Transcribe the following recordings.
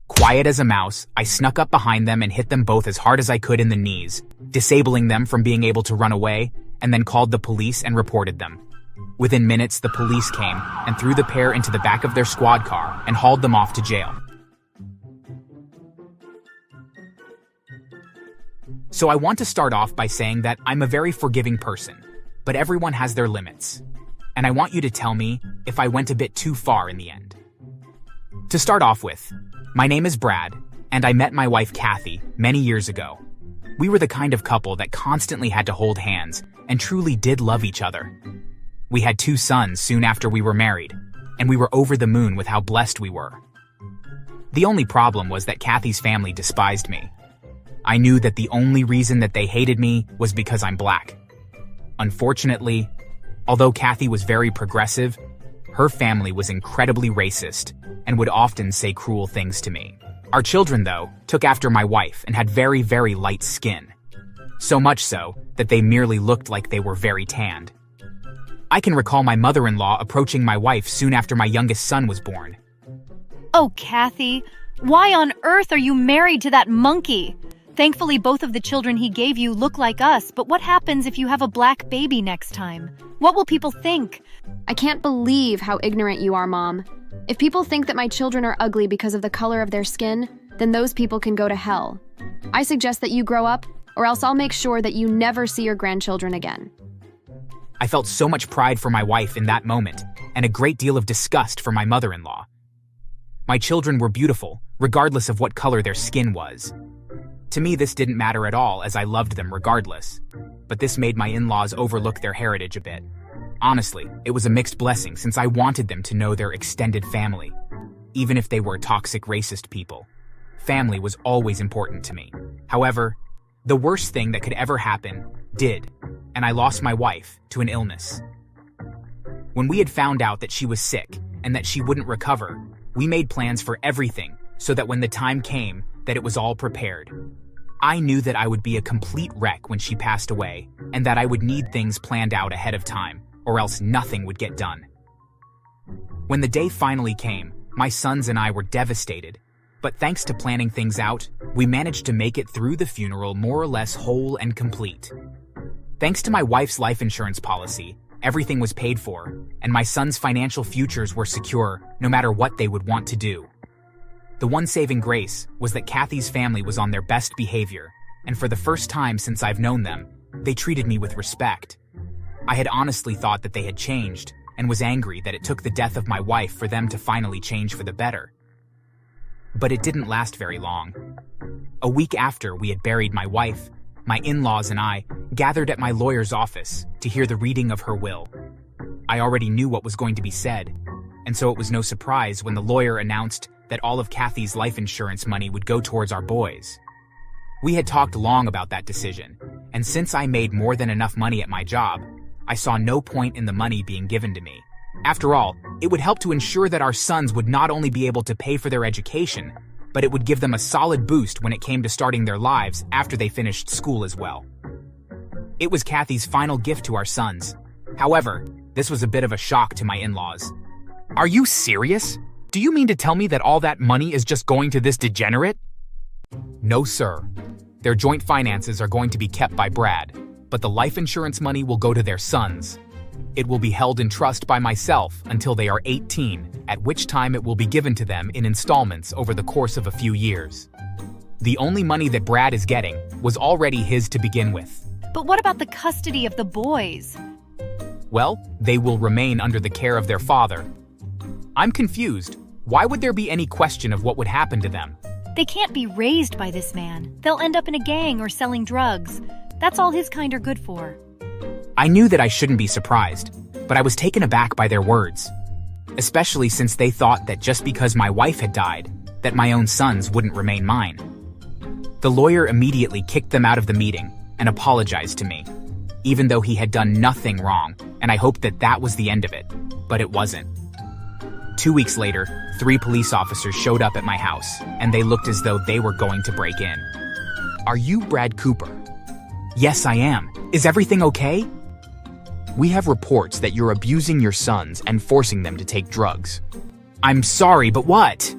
Quiet as a mouse, I snuck up behind them and hit them both as hard as I could in the knees, disabling them from being able to run away, and then called the police and reported them. Within minutes, the police came and threw the pair into the back of their squad car and hauled them off to jail. So I want to start off by saying that I'm a very forgiving person, but everyone has their limits. And I want you to tell me if I went a bit too far in the end. To start off with, my name is Brad, and I met my wife Kathy many years ago. We were the kind of couple that constantly had to hold hands and truly did love each other. We had 2 sons soon after we were married, and we were over the moon with how blessed we were. The only problem was that Kathy's family despised me. I knew that the only reason that they hated me was because I'm black. Unfortunately, although Kathy was very progressive, her family was incredibly racist and would often say cruel things to me. Our children, though, took after my wife and had very, very light skin. So much so that they merely looked like they were very tanned. I can recall my mother-in-law approaching my wife soon after my youngest son was born. Oh, Kathy, why on earth are you married to that monkey? Thankfully, both of the children he gave you look like us, but what happens if you have a black baby next time? What will people think? I can't believe how ignorant you are, Mom. If people think that my children are ugly because of the color of their skin, then those people can go to hell. I suggest that you grow up, or else I'll make sure that you never see your grandchildren again. I felt so much pride for my wife in that moment, and a great deal of disgust for my mother-in-law. My children were beautiful, regardless of what color their skin was. To me, this didn't matter at all, as I loved them regardless. But this made my in-laws overlook their heritage a bit. Honestly, it was a mixed blessing since I wanted them to know their extended family. Even if they were toxic racist people, family was always important to me. However, the worst thing that could ever happen did, and I lost my wife to an illness. When we had found out that she was sick and that she wouldn't recover, we made plans for everything so that when the time came, that it was all prepared. I knew that I would be a complete wreck when she passed away, and that I would need things planned out ahead of time, or else nothing would get done. When the day finally came, my sons and I were devastated, but thanks to planning things out, we managed to make it through the funeral more or less whole and complete. Thanks to my wife's life insurance policy, everything was paid for, and my sons' financial futures were secure no matter what they would want to do. The one saving grace was that Kathy's family was on their best behavior, and for the first time since I've known them, they treated me with respect. I had honestly thought that they had changed, and was angry that it took the death of my wife for them to finally change for the better. But it didn't last very long. A week after we had buried my wife, my in-laws and I gathered at my lawyer's office to hear the reading of her will. I already knew what was going to be said, and so it was no surprise when the lawyer announced that all of Kathy's life insurance money would go towards our boys. We had talked long about that decision, and since I made more than enough money at my job, I saw no point in the money being given to me. After all, it would help to ensure that our sons would not only be able to pay for their education, but it would give them a solid boost when it came to starting their lives after they finished school as well. It was Kathy's final gift to our sons. However, this was a bit of a shock to my in-laws. Are you serious? Do you mean to tell me that all that money is just going to this degenerate? No, sir. Their joint finances are going to be kept by Brad, but the life insurance money will go to their sons. It will be held in trust by myself until they are 18, at which time it will be given to them in installments over the course of a few years. The only money that Brad is getting was already his to begin with. But what about the custody of the boys? Well, they will remain under the care of their father. I'm confused. Why would there be any question of what would happen to them? They can't be raised by this man. They'll end up in a gang or selling drugs. That's all his kind are good for. I knew that I shouldn't be surprised, but I was taken aback by their words, especially since they thought that just because my wife had died, that my own sons wouldn't remain mine. The lawyer immediately kicked them out of the meeting and apologized to me, even though he had done nothing wrong, and I hoped that that was the end of it, but it wasn't. 2 weeks later, 3 police officers showed up at my house, and they looked as though they were going to break in. Are you Brad Cooper? Yes, I am. Is everything okay? We have reports that you're abusing your sons and forcing them to take drugs. I'm sorry, but what?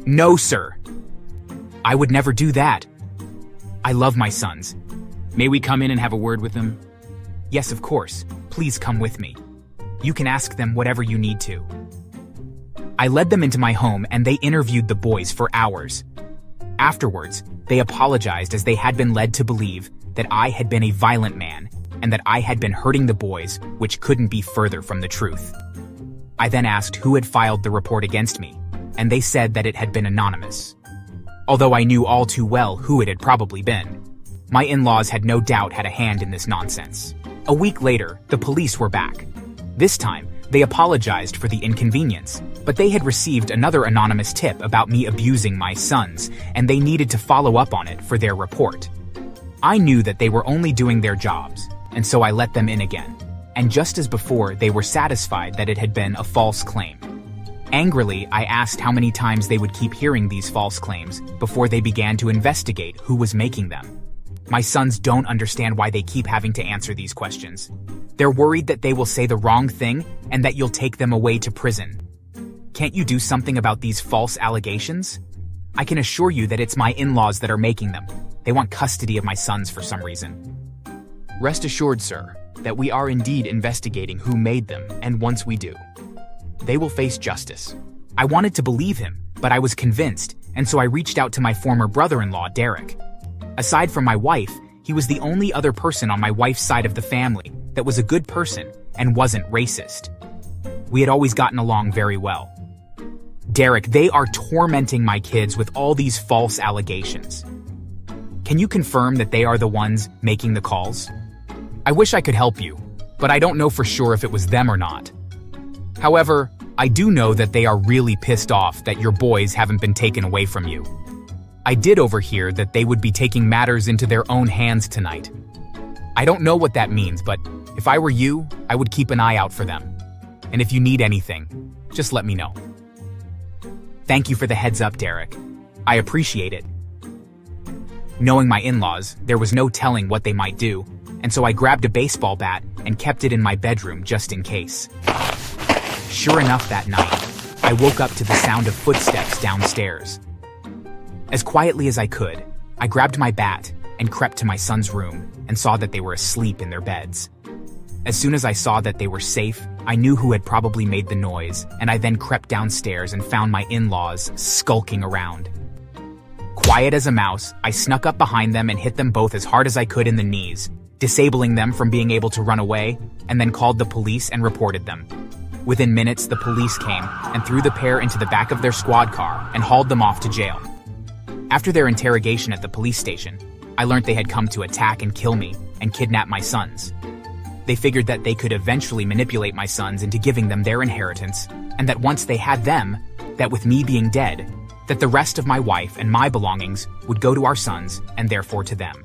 No, sir. I would never do that. I love my sons. May we come in and have a word with them? Yes, of course. Please come with me. You can ask them whatever you need to. I led them into my home and they interviewed the boys for hours. Afterwards, they apologized as they had been led to believe that I had been a violent man and that I had been hurting the boys, which couldn't be further from the truth. I then asked who had filed the report against me, and they said that it had been anonymous. Although I knew all too well who it had probably been, my in-laws had no doubt had a hand in this nonsense. A week later, the police were back. This time, they apologized for the inconvenience, but they had received another anonymous tip about me abusing my sons, and they needed to follow up on it for their report. I knew that they were only doing their jobs, and so I let them in again. And just as before, they were satisfied that it had been a false claim. Angrily, I asked how many times they would keep hearing these false claims before they began to investigate who was making them. My sons don't understand why they keep having to answer these questions. They're worried that they will say the wrong thing and that you'll take them away to prison. Can't you do something about these false allegations? I can assure you that it's my in-laws that are making them. They want custody of my sons for some reason. Rest assured, sir, that we are indeed investigating who made them, and once we do, they will face justice. I wanted to believe him, but I was convinced, and so I reached out to my former brother-in-law, Derek. Aside from my wife, he was the only other person on my wife's side of the family that was a good person and wasn't racist. We had always gotten along very well. Derek, they are tormenting my kids with all these false allegations. Can you confirm that they are the ones making the calls? I wish I could help you, but I don't know for sure if it was them or not. However, I do know that they are really pissed off that your boys haven't been taken away from you. I did overhear that they would be taking matters into their own hands tonight. I don't know what that means, but if I were you, I would keep an eye out for them. And if you need anything, just let me know. Thank you for the heads up, Derek. I appreciate it. Knowing my in-laws, there was no telling what they might do, and so I grabbed a baseball bat and kept it in my bedroom just in case. Sure enough, that night, I woke up to the sound of footsteps downstairs. As quietly as I could, I grabbed my bat and crept to my son's room and saw that they were asleep in their beds. As soon as I saw that they were safe, I knew who had probably made the noise, and I then crept downstairs and found my in-laws skulking around. Quiet as a mouse, I snuck up behind them and hit them both as hard as I could in the knees, disabling them from being able to run away, and then called the police and reported them. Within minutes, the police came and threw the pair into the back of their squad car and hauled them off to jail. After their interrogation at the police station, I learned they had come to attack and kill me and kidnap my sons. They figured that they could eventually manipulate my sons into giving them their inheritance, and that once they had them, that with me being dead, that the rest of my wife and my belongings would go to our sons and therefore to them.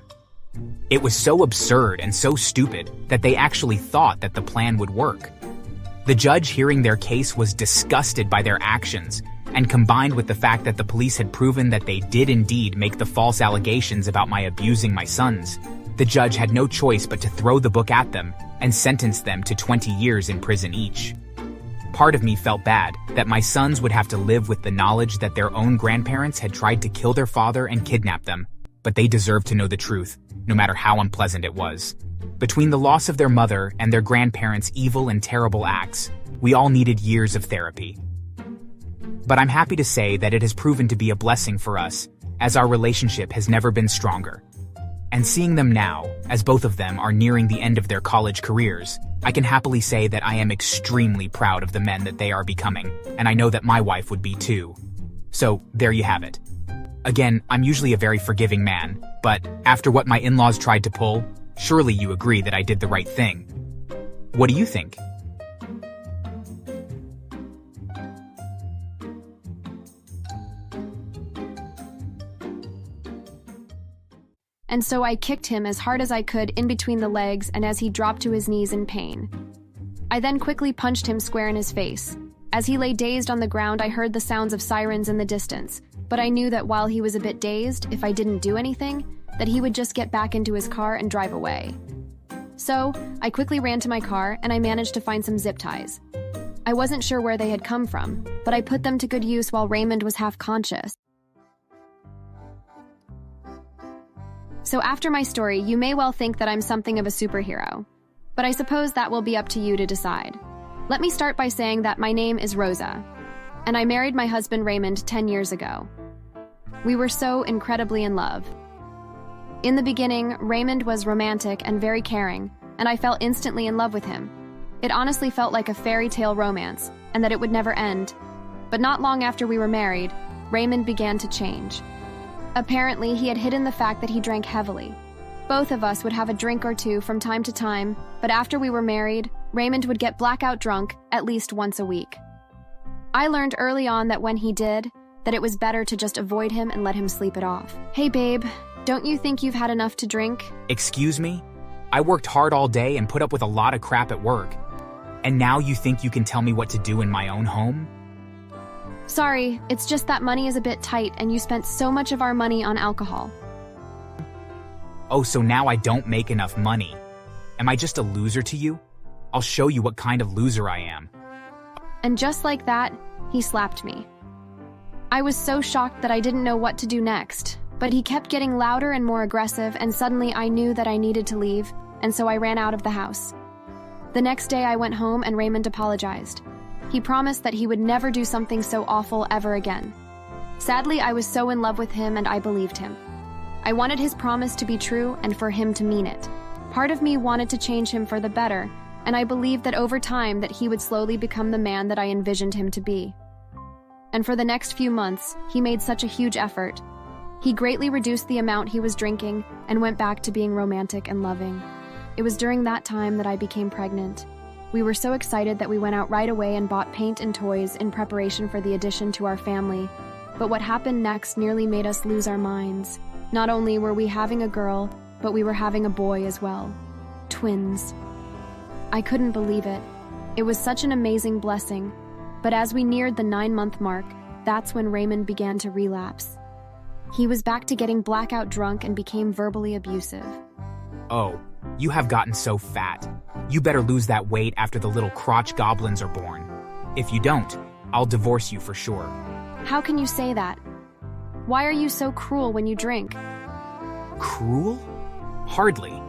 It was so absurd and so stupid that they actually thought that the plan would work. The judge hearing their case was disgusted by their actions, and combined with the fact that the police had proven that they did indeed make the false allegations about my abusing my sons, the judge had no choice but to throw the book at them and sentence them to 20 years in prison each. Part of me felt bad that my sons would have to live with the knowledge that their own grandparents had tried to kill their father and kidnap them, but they deserved to know the truth, no matter how unpleasant it was. Between the loss of their mother and their grandparents' evil and terrible acts, we all needed years of therapy. But I'm happy to say that it has proven to be a blessing for us, as our relationship has never been stronger. And seeing them now, as both of them are nearing the end of their college careers, I can happily say that I am extremely proud of the men that they are becoming, and I know that my wife would be too. So, there you have it. Again, I'm usually a very forgiving man, but after what my in-laws tried to pull, surely you agree that I did the right thing. What do you think? And so I kicked him as hard as I could in between the legs and as he dropped to his knees in pain. I then quickly punched him square in his face. As he lay dazed on the ground, I heard the sounds of sirens in the distance, but I knew that while he was a bit dazed, if I didn't do anything, that he would just get back into his car and drive away. So, I quickly ran to my car and I managed to find some zip ties. I wasn't sure where they had come from, but I put them to good use while Raymond was half conscious. So after my story, you may well think that I'm something of a superhero. But I suppose that will be up to you to decide. Let me start by saying that my name is Rosa, and I married my husband Raymond 10 years ago. We were so incredibly in love. In the beginning, Raymond was romantic and very caring, and I fell instantly in love with him. It honestly felt like a fairy tale romance, and that it would never end. But not long after we were married, Raymond began to change. Apparently, he had hidden the fact that he drank heavily. Both of us would have a drink or two from time to time, but after we were married, Raymond would get blackout drunk at least once a week. I learned early on that when he did, that it was better to just avoid him and let him sleep it off. Hey babe, don't you think you've had enough to drink? Excuse me? I worked hard all day and put up with a lot of crap at work. And now you think you can tell me what to do in my own home? Sorry, it's just that money is a bit tight and you spent so much of our money on alcohol. Oh, so now I don't make enough money. Am I just a loser to you? I'll show you what kind of loser I am. And just like that, he slapped me. I was so shocked that I didn't know what to do next, but he kept getting louder and more aggressive, and suddenly I knew that I needed to leave, and so I ran out of the house. The next day I went home and Raymond apologized. He promised that he would never do something so awful ever again. Sadly, I was so in love with him and I believed him. I wanted his promise to be true and for him to mean it. Part of me wanted to change him for the better, and I believed that over time that he would slowly become the man that I envisioned him to be. And for the next few months, he made such a huge effort. He greatly reduced the amount he was drinking and went back to being romantic and loving. It was during that time that I became pregnant. We were so excited that we went out right away and bought paint and toys in preparation for the addition to our family. But what happened next nearly made us lose our minds. Not only were we having a girl, but we were having a boy as well. Twins. I couldn't believe it. It was such an amazing blessing. But as we neared the 9-month mark, that's when Raymond began to relapse. He was back to getting blackout drunk and became verbally abusive. Oh, you have gotten so fat. You better lose that weight after the little crotch goblins are born. If you don't, I'll divorce you for sure. How can you say that? Why are you so cruel when you drink? Cruel? Hardly.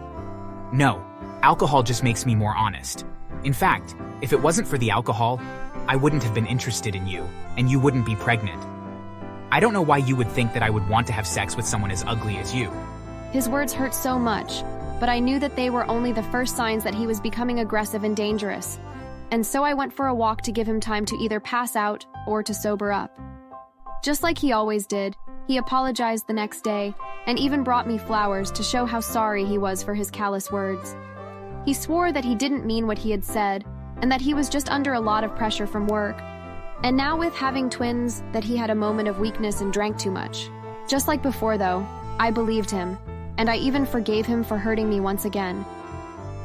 No, alcohol just makes me more honest. In fact, if it wasn't for the alcohol, I wouldn't have been interested in you, and you wouldn't be pregnant. I don't know why you would think that I would want to have sex with someone as ugly as you. His words hurt so much, but I knew that they were only the first signs that he was becoming aggressive and dangerous. And so I went for a walk to give him time to either pass out or to sober up. Just like he always did, he apologized the next day and even brought me flowers to show how sorry he was for his callous words. He swore that he didn't mean what he had said and that he was just under a lot of pressure from work. And now with having twins, that he had a moment of weakness and drank too much. Just like before though, I believed him, and I even forgave him for hurting me once again.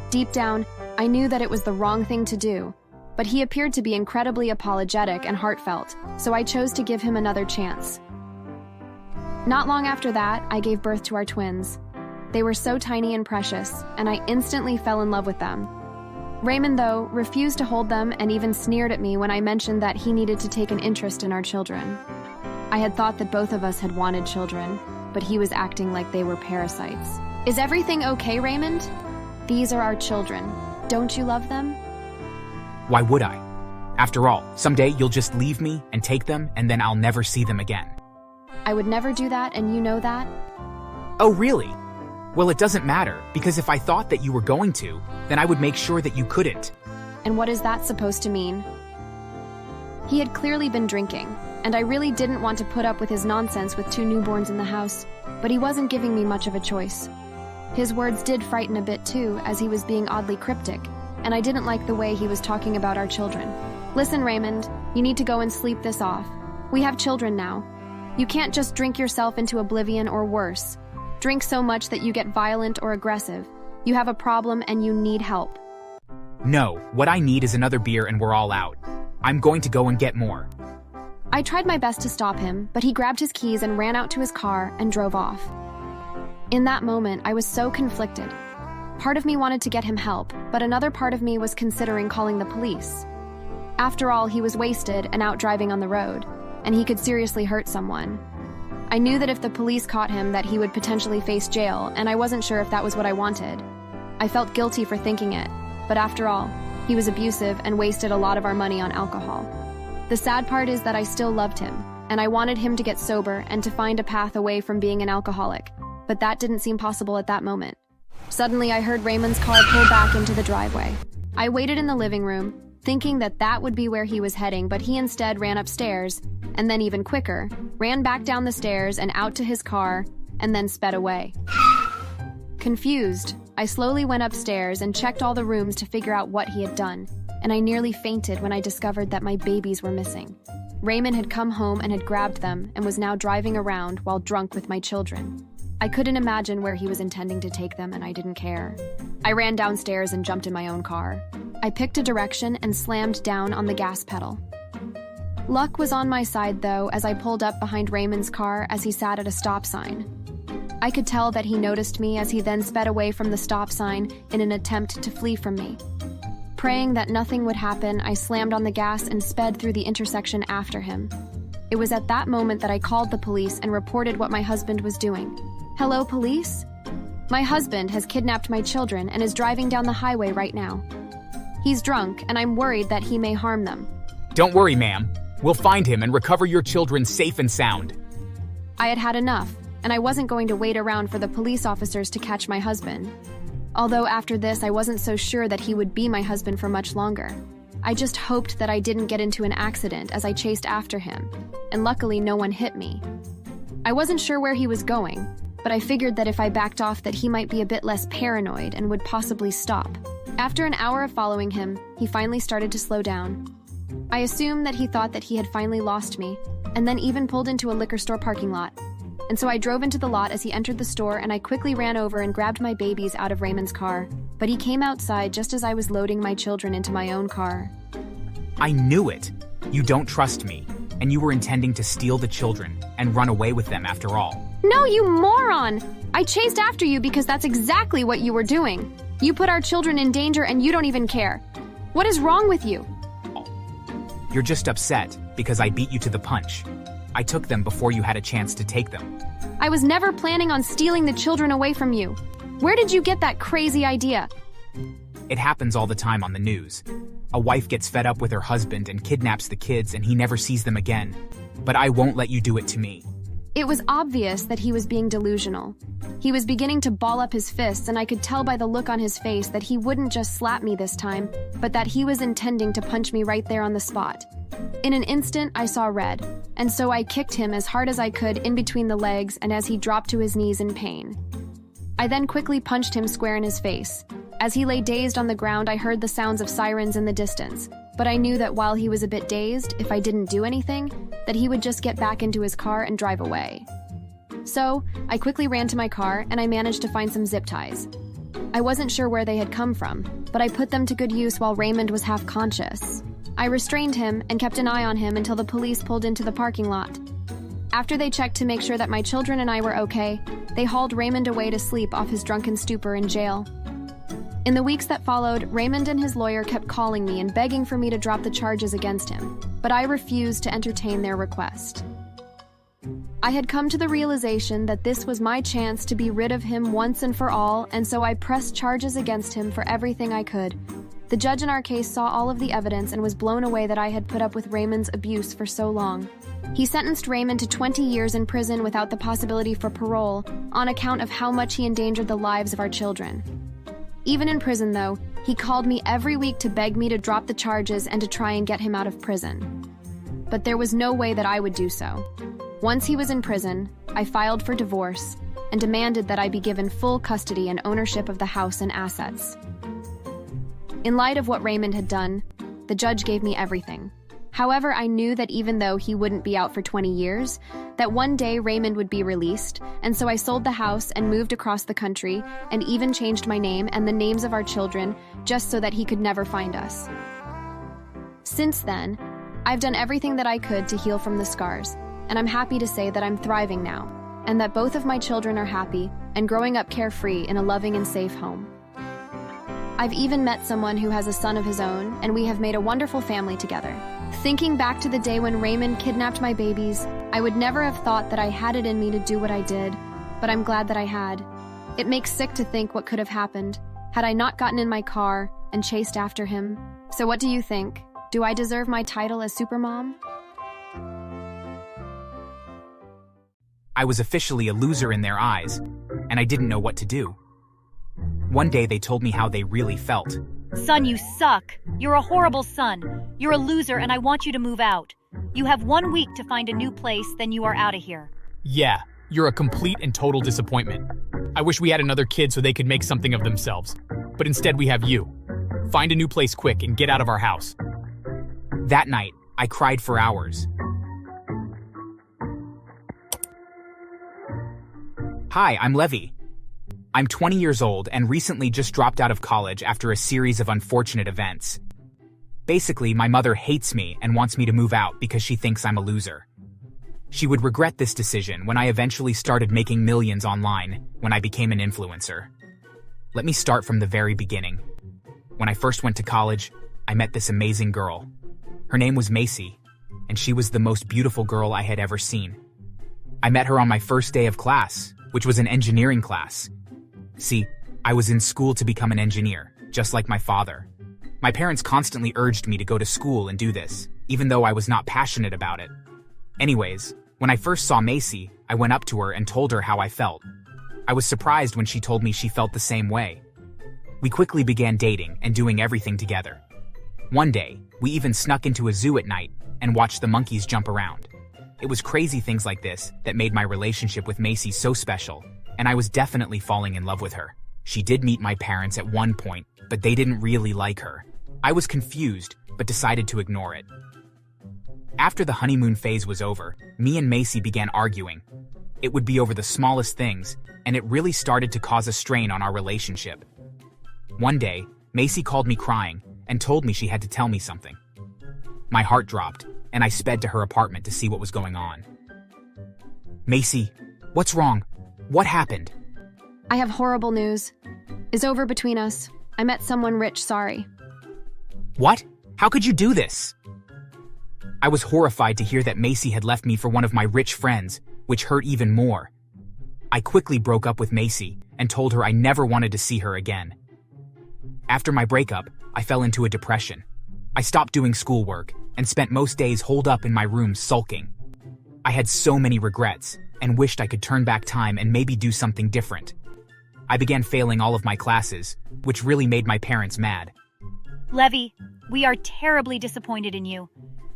Deep down, I knew that it was the wrong thing to do, but he appeared to be incredibly apologetic and heartfelt, so I chose to give him another chance. Not long after that, I gave birth to our twins. They were so tiny and precious, and I instantly fell in love with them. Raymond, though, refused to hold them and even sneered at me when I mentioned that he needed to take an interest in our children. I had thought that both of us had wanted children, but he was acting like they were parasites. Is everything okay, Raymond? These are our children. Don't you love them? Why would I? After all, someday you'll just leave me and take them, and then I'll never see them again. I would never do that, and you know that? Oh, really? Well, it doesn't matter, because if I thought that you were going to, then I would make sure that you couldn't. And what is that supposed to mean? He had clearly been drinking, and I really didn't want to put up with his nonsense with 2 newborns in the house, but he wasn't giving me much of a choice. His words did frighten a bit too, as he was being oddly cryptic, and I didn't like the way he was talking about our children. Listen, Raymond, you need to go and sleep this off. We have children now. You can't just drink yourself into oblivion or worse. Drink so much that you get violent or aggressive. You have a problem and you need help. No, what I need is another beer and we're all out. I'm going to go and get more. I tried my best to stop him, but he grabbed his keys and ran out to his car and drove off. In that moment, I was so conflicted. Part of me wanted to get him help, but another part of me was considering calling the police. After all, he was wasted and out driving on the road, and he could seriously hurt someone. I knew that if the police caught him that he would potentially face jail, and I wasn't sure if that was what I wanted. I felt guilty for thinking it, but after all, he was abusive and wasted a lot of our money on alcohol. The sad part is that I still loved him, and I wanted him to get sober and to find a path away from being an alcoholic, but that didn't seem possible at that moment. Suddenly, I heard Raymond's car pull back into the driveway. I waited in the living room, thinking that that would be where he was heading, but he instead ran upstairs, and then even quicker, ran back down the stairs and out to his car, and then sped away. Confused, I slowly went upstairs and checked all the rooms to figure out what he had done, and I nearly fainted when I discovered that my babies were missing. Raymond had come home and had grabbed them and was now driving around while drunk with my children. I couldn't imagine where he was intending to take them, and I didn't care. I ran downstairs and jumped in my own car. I picked a direction and slammed down on the gas pedal. Luck was on my side, though, as I pulled up behind Raymond's car as he sat at a stop sign. I could tell that he noticed me as he then sped away from the stop sign in an attempt to flee from me. Praying that nothing would happen, I slammed on the gas and sped through the intersection after him. It was at that moment that I called the police and reported what my husband was doing. Hello, police? My husband has kidnapped my children and is driving down the highway right now. He's drunk, and I'm worried that he may harm them. Don't worry, ma'am. We'll find him and recover your children safe and sound. I had had enough, and I wasn't going to wait around for the police officers to catch my husband. Although after this, I wasn't so sure that he would be my husband for much longer. I just hoped that I didn't get into an accident as I chased after him, and luckily no one hit me. I wasn't sure where he was going, but I figured that if I backed off that he might be a bit less paranoid and would possibly stop. After an hour of following him, he finally started to slow down. I assumed that he thought that he had finally lost me, and then even pulled into a liquor store parking lot. And so I drove into the lot as he entered the store, and I quickly ran over and grabbed my babies out of Raymond's car. But he came outside just as I was loading my children into my own car. I knew it. You don't trust me, and you were intending to steal the children and run away with them after all. No, you moron! I chased after you because that's exactly what you were doing. You put our children in danger and you don't even care. What is wrong with you? You're just upset because I beat you to the punch. I took them before you had a chance to take them. I was never planning on stealing the children away from you. Where did you get that crazy idea? It happens all the time on the news. A wife gets fed up with her husband and kidnaps the kids, and he never sees them again. But I won't let you do it to me. It was obvious that he was being delusional. He was beginning to ball up his fists, and I could tell by the look on his face that he wouldn't just slap me this time, but that he was intending to punch me right there on the spot. In an instant, I saw red, and so I kicked him as hard as I could in between the legs and as he dropped to his knees in pain. I then quickly punched him square in his face. As he lay dazed on the ground, I heard the sounds of sirens in the distance, but I knew that while he was a bit dazed, if I didn't do anything, that he would just get back into his car and drive away. So, I quickly ran to my car and I managed to find some zip ties. I wasn't sure where they had come from, but I put them to good use while Raymond was half conscious. I restrained him and kept an eye on him until the police pulled into the parking lot. After they checked to make sure that my children and I were okay, they hauled Raymond away to sleep off his drunken stupor in jail. In the weeks that followed, Raymond and his lawyer kept calling me and begging for me to drop the charges against him, but I refused to entertain their request. I had come to the realization that this was my chance to be rid of him once and for all, and so I pressed charges against him for everything I could. The judge in our case saw all of the evidence and was blown away that I had put up with Raymond's abuse for so long. He sentenced Raymond to 20 years in prison without the possibility for parole on account of how much he endangered the lives of our children. Even in prison, though, he called me every week to beg me to drop the charges and to try and get him out of prison. But there was no way that I would do so. Once he was in prison, I filed for divorce and demanded that I be given full custody and ownership of the house and assets. In light of what Raymond had done, the judge gave me everything. However, I knew that even though he wouldn't be out for 20 years, that one day Raymond would be released, and so I sold the house and moved across the country, and even changed my name and the names of our children just so that he could never find us. Since then, I've done everything that I could to heal from the scars, and I'm happy to say that I'm thriving now, and that both of my children are happy and growing up carefree in a loving and safe home. I've even met someone who has a son of his own, and we have made a wonderful family together. Thinking back to the day when Raymond kidnapped my babies, I would never have thought that I had it in me to do what I did, but I'm glad that I had. It makes sick to think what could have happened had I not gotten in my car and chased after him. So what do you think? Do I deserve my title as Supermom? I was officially a loser in their eyes, and I didn't know what to do. One day they told me how they really felt. Son, you suck. You're a horrible son. You're a loser and I want you to move out. You have 1 week to find a new place, then you are out of here. Yeah, you're a complete and total disappointment. I wish we had another kid so they could make something of themselves. But instead we have you. Find a new place quick and get out of our house. That night, I cried for hours. Hi, I'm Levy. I'm 20 years old and recently just dropped out of college after a series of unfortunate events. Basically, my mother hates me and wants me to move out because she thinks I'm a loser. She would regret this decision when I eventually started making millions online when I became an influencer. Let me start from the very beginning. When I first went to college, I met this amazing girl. Her name was Macy, and she was the most beautiful girl I had ever seen. I met her on my first day of class, which was an engineering class. See, I was in school to become an engineer, just like my father. My parents constantly urged me to go to school and do this, even though I was not passionate about it. Anyways, when I first saw Macy, I went up to her and told her how I felt. I was surprised when she told me she felt the same way. We quickly began dating and doing everything together. One day, we even snuck into a zoo at night and watched the monkeys jump around. It was crazy things like this that made my relationship with Macy so special, and I was definitely falling in love with her. She did meet my parents at one point, but they didn't really like her. I was confused, but decided to ignore it. After the honeymoon phase was over, me and Macy began arguing. It would be over the smallest things, and it really started to cause a strain on our relationship. One day, Macy called me crying and told me she had to tell me something. My heart dropped, and I sped to her apartment to see what was going on. Macy, what's wrong? What happened? I have horrible news. It's over between us. I met someone rich, sorry. What? How could you do this? I was horrified to hear that Macy had left me for one of my rich friends, which hurt even more. I quickly broke up with Macy and told her I never wanted to see her again. After my breakup, I fell into a depression. I stopped doing schoolwork and spent most days holed up in my room sulking. I had so many regrets and wished I could turn back time and maybe do something different. I began failing all of my classes, which really made my parents mad. Levy, we are terribly disappointed in you.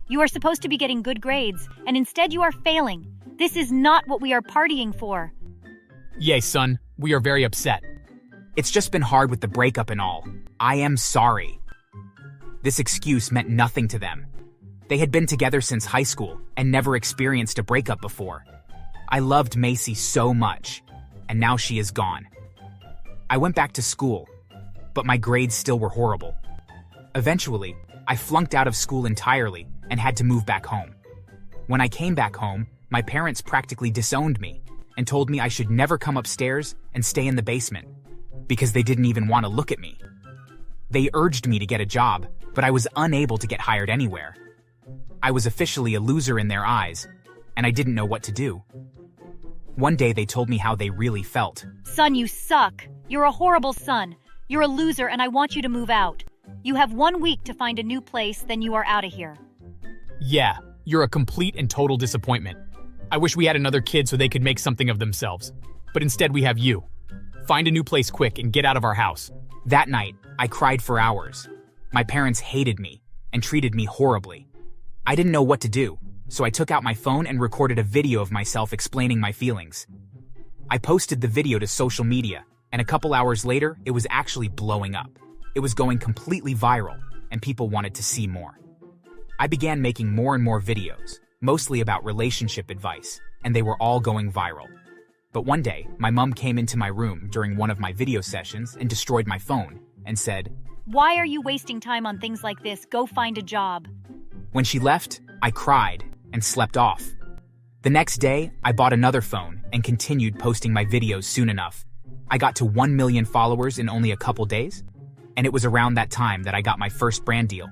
You are supposed to be getting good grades, and instead you are failing. This is not what we are partying for. Yay, son. We are very upset. It's just been hard with the breakup and all. I am sorry. This excuse meant nothing to them. They had been together since high school and never experienced a breakup before. I loved Macy so much, and now she is gone. I went back to school, but my grades still were horrible. Eventually, I flunked out of school entirely and had to move back home. When I came back home, my parents practically disowned me and told me I should never come upstairs and stay in the basement because they didn't even want to look at me. They urged me to get a job, but I was unable to get hired anywhere. I was officially a loser in their eyes, and I didn't know what to do. One day they told me how they really felt. Son, you suck. You're a horrible son. You're a loser and I want you to move out. You have 1 week to find a new place, then you are out of here. Yeah, you're a complete and total disappointment. I wish we had another kid so they could make something of themselves. But instead we have you. Find a new place quick and get out of our house. That night, I cried for hours. My parents hated me and treated me horribly. I didn't know what to do, so I took out my phone and recorded a video of myself explaining my feelings. I posted the video to social media, and a couple hours later, it was actually blowing up. It was going completely viral, and people wanted to see more. I began making more and more videos, mostly about relationship advice, and they were all going viral. But one day, my mom came into my room during one of my video sessions and destroyed my phone and said, "Why are you wasting time on things like this? Go find a job." When she left, I cried and slept off. The next day, I bought another phone and continued posting my videos soon enough. I got to 1 million followers in only a couple days, and it was around that time that I got my first brand deal.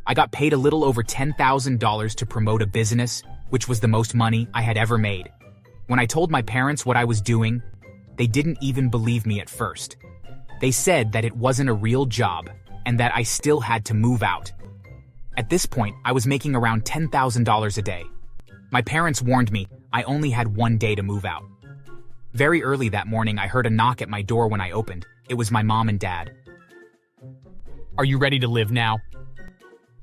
I got paid a little over $10,000 to promote a business which was the most money I had ever made. When I told my parents what I was doing, they didn't even believe me at first. They said that it wasn't a real job and that I still had to move out. At this point, I was making around $10,000 a day. My parents warned me I only had 1 day to move out. Very early that morning, I heard a knock at my door. When I opened, it was my mom and dad. Are you ready to live now?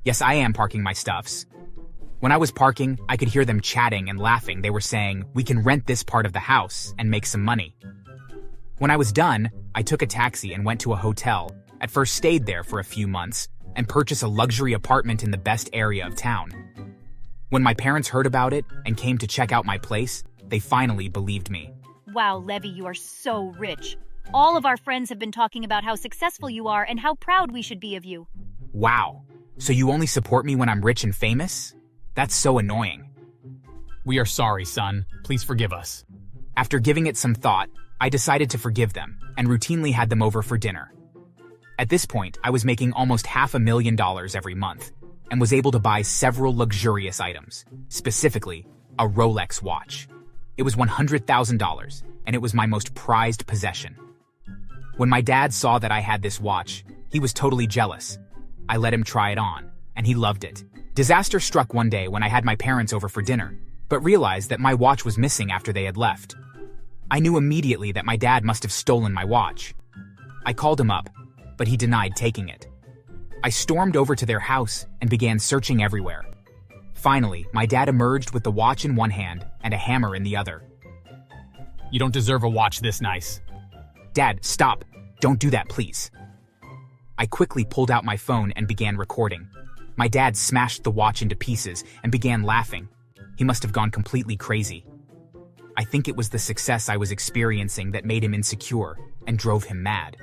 Yes, I am parking my stuffs. When I was parking, I could hear them chatting and laughing. They were saying, "We can rent this part of the house and make some money." When I was done, I took a taxi and went to a hotel. At first stayed there for a few months and purchased a luxury apartment in the best area of town. When my parents heard about it and came to check out my place, they finally believed me. Wow, Levy, you are so rich. All of our friends have been talking about how successful you are and how proud we should be of you. Wow, so you only support me when I'm rich and famous? That's so annoying. We are sorry, son. Please forgive us. After giving it some thought, I decided to forgive them and routinely had them over for dinner. At this point, I was making almost $500,000 every month and was able to buy several luxurious items, specifically a Rolex watch. It was $100,000 and it was my most prized possession. When my dad saw that I had this watch, he was totally jealous. I let him try it on and he loved it. Disaster struck one day when I had my parents over for dinner, but realized that my watch was missing after they had left. I knew immediately that my dad must have stolen my watch. I called him up, but he denied taking it. I stormed over to their house and began searching everywhere. Finally, my dad emerged with the watch in one hand and a hammer in the other. You don't deserve a watch this nice. Dad, stop. Don't do that, please. I quickly pulled out my phone and began recording. My dad smashed the watch into pieces and began laughing. He must have gone completely crazy. I think it was the success I was experiencing that made him insecure and drove him mad.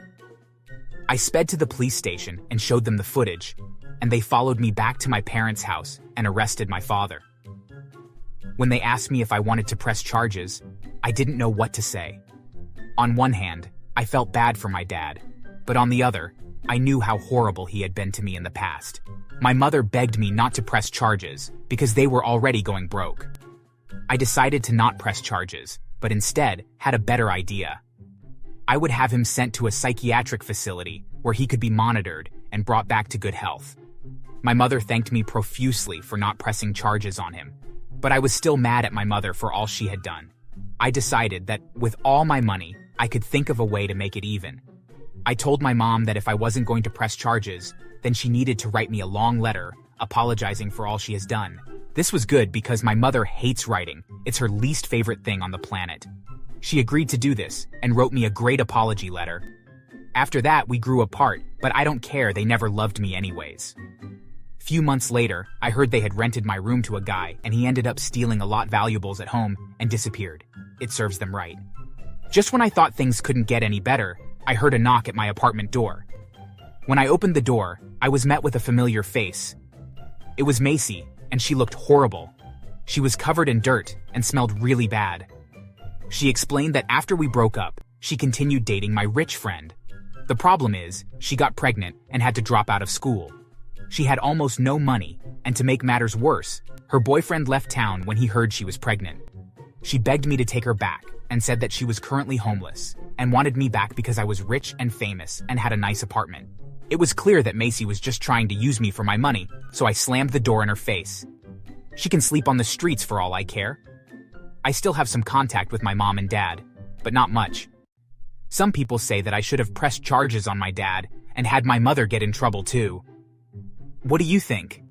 I sped to the police station and showed them the footage, and they followed me back to my parents' house and arrested my father. When they asked me if I wanted to press charges, I didn't know what to say. On one hand, I felt bad for my dad, but on the other, I knew how horrible he had been to me in the past. My mother begged me not to press charges because they were already going broke. I decided to not press charges, but instead had a better idea. I would have him sent to a psychiatric facility where he could be monitored and brought back to good health. My mother thanked me profusely for not pressing charges on him, but I was still mad at my mother for all she had done. I decided that with all my money, I could think of a way to make it even. I told my mom that if I wasn't going to press charges, then she needed to write me a long letter apologizing for all she has done. This was good because my mother hates writing. It's her least favorite thing on the planet. She agreed to do this and wrote me a great apology letter. After that, we grew apart, but I don't care, they never loved me anyways. Few months later, I heard they had rented my room to a guy and he ended up stealing a lot valuables at home and disappeared. It serves them right. Just when I thought things couldn't get any better, I heard a knock at my apartment door. When I opened the door, I was met with a familiar face. It was Macy, and she looked horrible. She was covered in dirt and smelled really bad. She explained that after we broke up, she continued dating my rich friend. The problem is, she got pregnant and had to drop out of school. She had almost no money, and to make matters worse, her boyfriend left town when he heard she was pregnant. She begged me to take her back and said that she was currently homeless and wanted me back because I was rich and famous and had a nice apartment. It was clear that Macy was just trying to use me for my money, so I slammed the door in her face. She can sleep on the streets for all I care. I still have some contact with my mom and dad, but not much. Some people say that I should have pressed charges on my dad and had my mother get in trouble too. What do you think?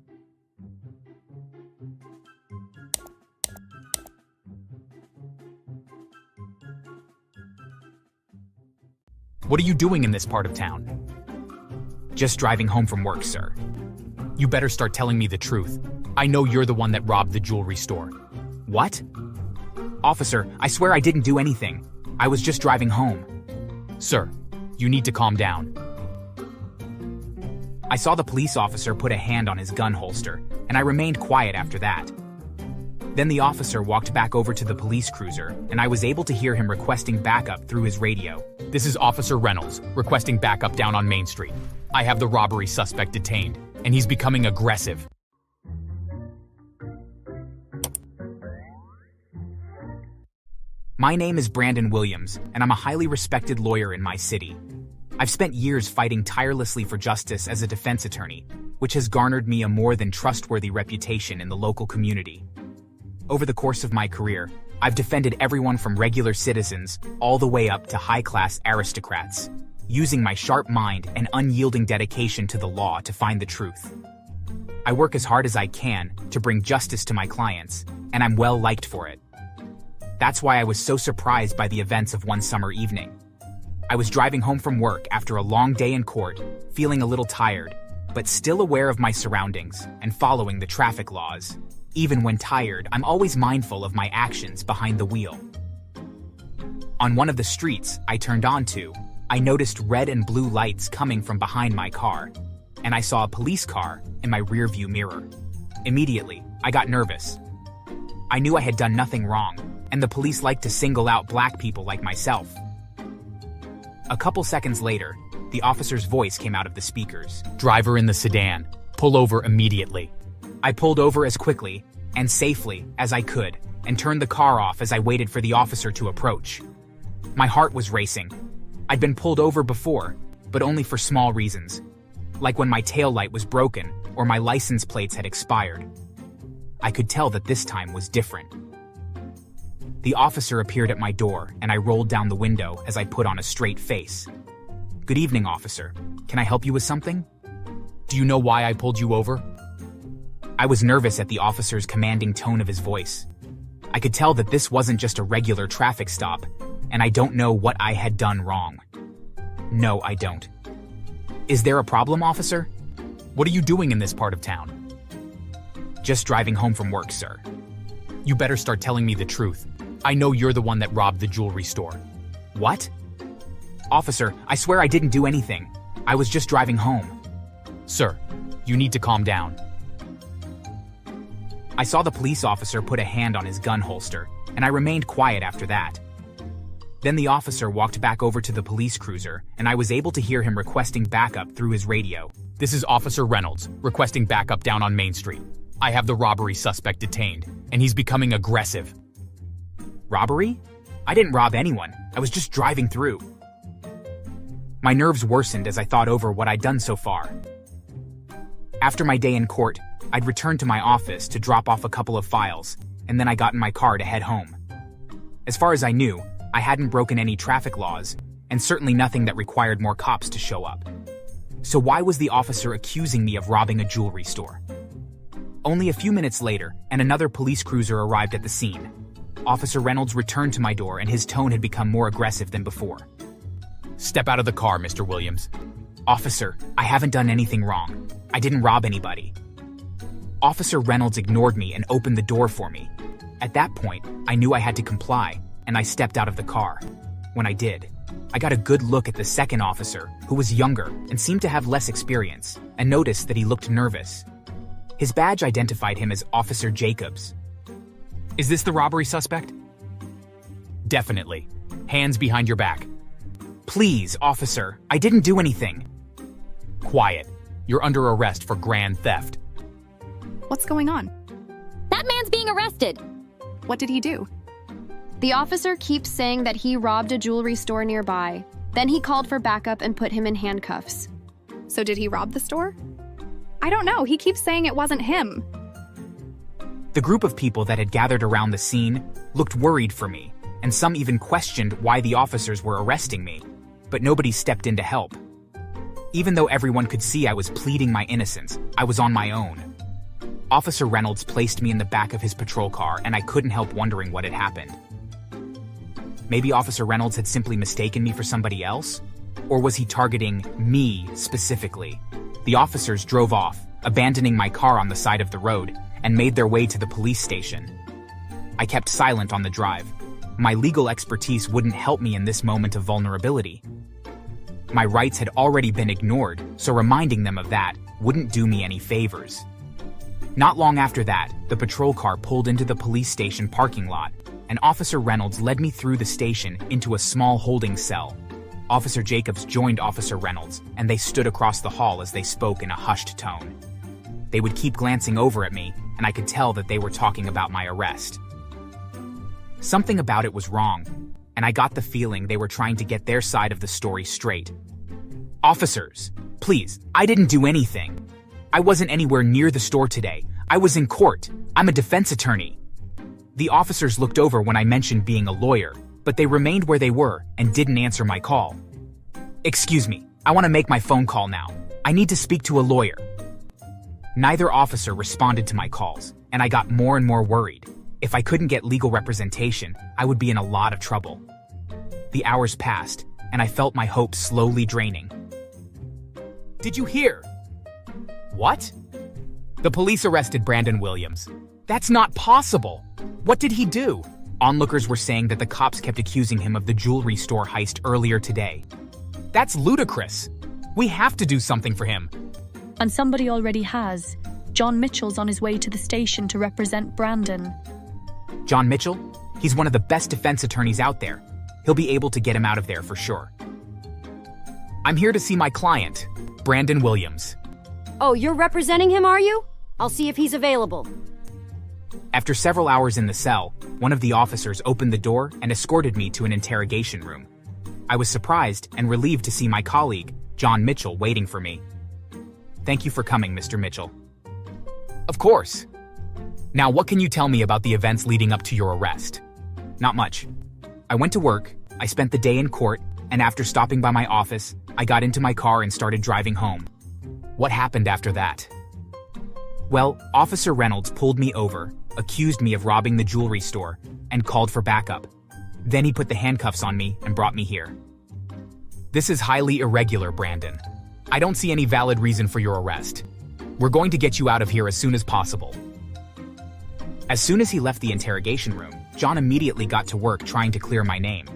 What are you doing in this part of town? Just driving home from work, sir. You better start telling me the truth. I know you're the one that robbed the jewelry store. What? Officer, I swear I didn't do anything. I was just driving home. Sir, you need to calm down. I saw the police officer put a hand on his gun holster, and I remained quiet after that. Then the officer walked back over to the police cruiser, and I was able to hear him requesting backup through his radio. This is Officer Reynolds, requesting backup down on Main Street. I have the robbery suspect detained, and he's becoming aggressive. My name is Brandon Williams, and I'm a highly respected lawyer in my city. I've spent years fighting tirelessly for justice as a defense attorney, which has garnered me a more than trustworthy reputation in the local community. Over the course of my career, I've defended everyone from regular citizens all the way up to high-class aristocrats, using my sharp mind and unyielding dedication to the law to find the truth. I work as hard as I can to bring justice to my clients, and I'm well liked for it. That's why I was so surprised by the events of one summer evening. I was driving home from work after a long day in court, feeling a little tired, but still aware of my surroundings and following the traffic laws. Even when tired, I'm always mindful of my actions behind the wheel. On one of the streets I turned onto, I noticed red and blue lights coming from behind my car, and I saw a police car in my rearview mirror. Immediately, I got nervous. I knew I had done nothing wrong, and the police like to single out black people like myself. A couple seconds later, the officer's voice came out of the speakers. Driver in the sedan, pull over immediately. I pulled over as quickly and safely as I could and turned the car off as I waited for the officer to approach. My heart was racing. I'd been pulled over before, but only for small reasons, like when my taillight was broken or my license plates had expired. I could tell that this time was different. The officer appeared at my door, and I rolled down the window as I put on a straight face. Good evening, officer. Can I help you with something? Do you know why I pulled you over? I was nervous at the officer's commanding tone of his voice. I could tell that this wasn't just a regular traffic stop, and I don't know what I had done wrong. No, I don't. Is there a problem, officer? What are you doing in this part of town? Just driving home from work, sir. You better start telling me the truth. I know you're the one that robbed the jewelry store. What? Officer, I swear I didn't do anything. I was just driving home. Sir, you need to calm down. I saw the police officer put a hand on his gun holster, and I remained quiet after that. Then the officer walked back over to the police cruiser, and I was able to hear him requesting backup through his radio. This is Officer Reynolds, requesting backup down on Main Street. I have the robbery suspect detained, and he's becoming aggressive. Robbery? I didn't rob anyone. I was just driving through. My nerves worsened as I thought over what I'd done so far. After my day in court, I'd returned to my office to drop off a couple of files, and then I got in my car to head home. As far as I knew, I hadn't broken any traffic laws, and certainly nothing that required more cops to show up. So why was the officer accusing me of robbing a jewelry store? Only a few minutes later, and another police cruiser arrived at the scene. Officer Reynolds returned to my door, and his tone had become more aggressive than before. Step out of the car, Mr. Williams. Officer, I haven't done anything wrong. I didn't rob anybody. Officer Reynolds ignored me and opened the door for me. At that point, I knew I had to comply, and I stepped out of the car. When I did, I got a good look at the second officer, who was younger and seemed to have less experience, and noticed that he looked nervous. His badge identified him as Officer Jacobs. Is this the robbery suspect? Definitely. Hands behind your back. Please, officer, I didn't do anything. Quiet. You're under arrest for grand theft. What's going on? That man's being arrested. What did he do? The officer keeps saying that he robbed a jewelry store nearby. Then he called for backup and put him in handcuffs. So did he rob the store? I don't know. He keeps saying it wasn't him. The group of people that had gathered around the scene looked worried for me, and some even questioned why the officers were arresting me, but nobody stepped in to help. Even though everyone could see I was pleading my innocence, I was on my own. Officer Reynolds placed me in the back of his patrol car, and I couldn't help wondering what had happened. Maybe Officer Reynolds had simply mistaken me for somebody else? Or was he targeting me specifically? The officers drove off, abandoning my car on the side of the road, and made their way to the police station. I kept silent on the drive. My legal expertise wouldn't help me in this moment of vulnerability. My rights had already been ignored, so reminding them of that wouldn't do me any favors. Not long after that, the patrol car pulled into the police station parking lot, and Officer Reynolds led me through the station into a small holding cell. Officer Jacobs joined Officer Reynolds, and they stood across the hall as they spoke in a hushed tone. They would keep glancing over at me, and I could tell that they were talking about my arrest. Something about it was wrong, and I got the feeling they were trying to get their side of the story straight. Officers, please, I didn't do anything. I wasn't anywhere near the store today. I was in court. I'm a defense attorney. The officers looked over when I mentioned being a lawyer, but they remained where they were and didn't answer my call. Excuse me, I want to make my phone call now. I need to speak to a lawyer. Neither officer responded to my calls, and I got more and more worried. If I couldn't get legal representation, I would be in a lot of trouble. The hours passed, and I felt my hopes slowly draining. Did you hear? What? The police arrested Brandon Williams. That's not possible. What did he do? Onlookers were saying that the cops kept accusing him of the jewelry store heist earlier today. That's ludicrous. We have to do something for him. And somebody already has. John Mitchell's on his way to the station to represent Brandon. John Mitchell? He's one of the best defense attorneys out there. He'll be able to get him out of there for sure. I'm here to see my client, Brandon Williams. Oh, you're representing him, are you? I'll see if he's available. After several hours in the cell, one of the officers opened the door and escorted me to an interrogation room. I was surprised and relieved to see my colleague, John Mitchell, waiting for me. Thank you for coming, Mr. Mitchell. Of course. Now, what can you tell me about the events leading up to your arrest? Not much. I went to work, I spent the day in court, and after stopping by my office, I got into my car and started driving home. What happened after that? Well, Officer Reynolds pulled me over, accused me of robbing the jewelry store, and called for backup. Then he put the handcuffs on me and brought me here. This is highly irregular, Brandon. I don't see any valid reason for your arrest. We're going to get you out of here as soon as possible. As soon as he left the interrogation room, John immediately got to work trying to clear my name.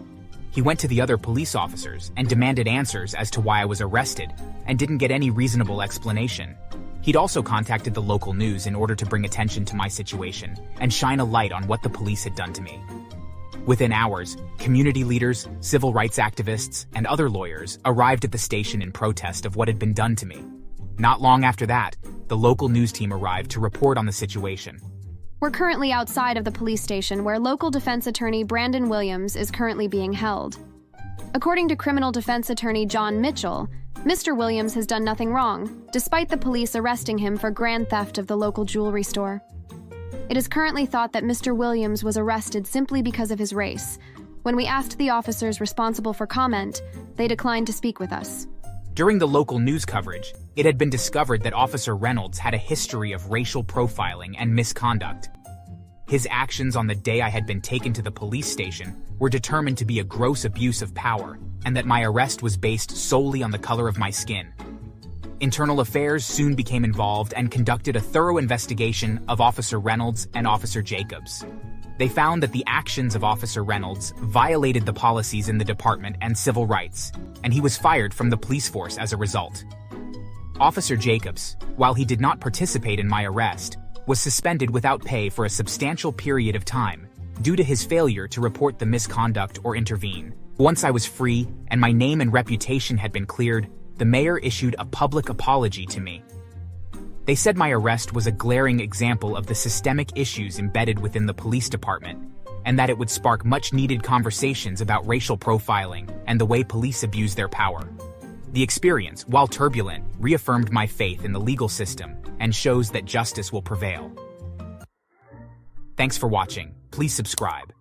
He went to the other police officers and demanded answers as to why I was arrested, and didn't get any reasonable explanation. He'd also contacted the local news in order to bring attention to my situation and shine a light on what the police had done to me. Within hours, community leaders, civil rights activists, and other lawyers arrived at the station in protest of what had been done to me. Not long after that, the local news team arrived to report on the situation. We're currently outside of the police station where local defense attorney Brandon Williams is currently being held. According to criminal defense attorney John Mitchell, Mr. Williams has done nothing wrong, despite the police arresting him for grand theft of the local jewelry store. It is currently thought that Mr. Williams was arrested simply because of his race. When we asked the officers responsible for comment, they declined to speak with us. During the local news coverage, it had been discovered that Officer Reynolds had a history of racial profiling and misconduct. His actions on the day I had been taken to the police station were determined to be a gross abuse of power, and that my arrest was based solely on the color of my skin. Internal Affairs soon became involved and conducted a thorough investigation of Officer Reynolds and Officer Jacobs. They found that the actions of Officer Reynolds violated the policies in the department and civil rights, and he was fired from the police force as a result. Officer Jacobs, while he did not participate in my arrest, was suspended without pay for a substantial period of time due to his failure to report the misconduct or intervene. Once I was free and my name and reputation had been cleared, the mayor issued a public apology to me. They said my arrest was a glaring example of the systemic issues embedded within the police department, and that it would spark much-needed conversations about racial profiling and the way police abuse their power. The experience, while turbulent, reaffirmed my faith in the legal system and shows that justice will prevail. Thanks for watching. Please subscribe.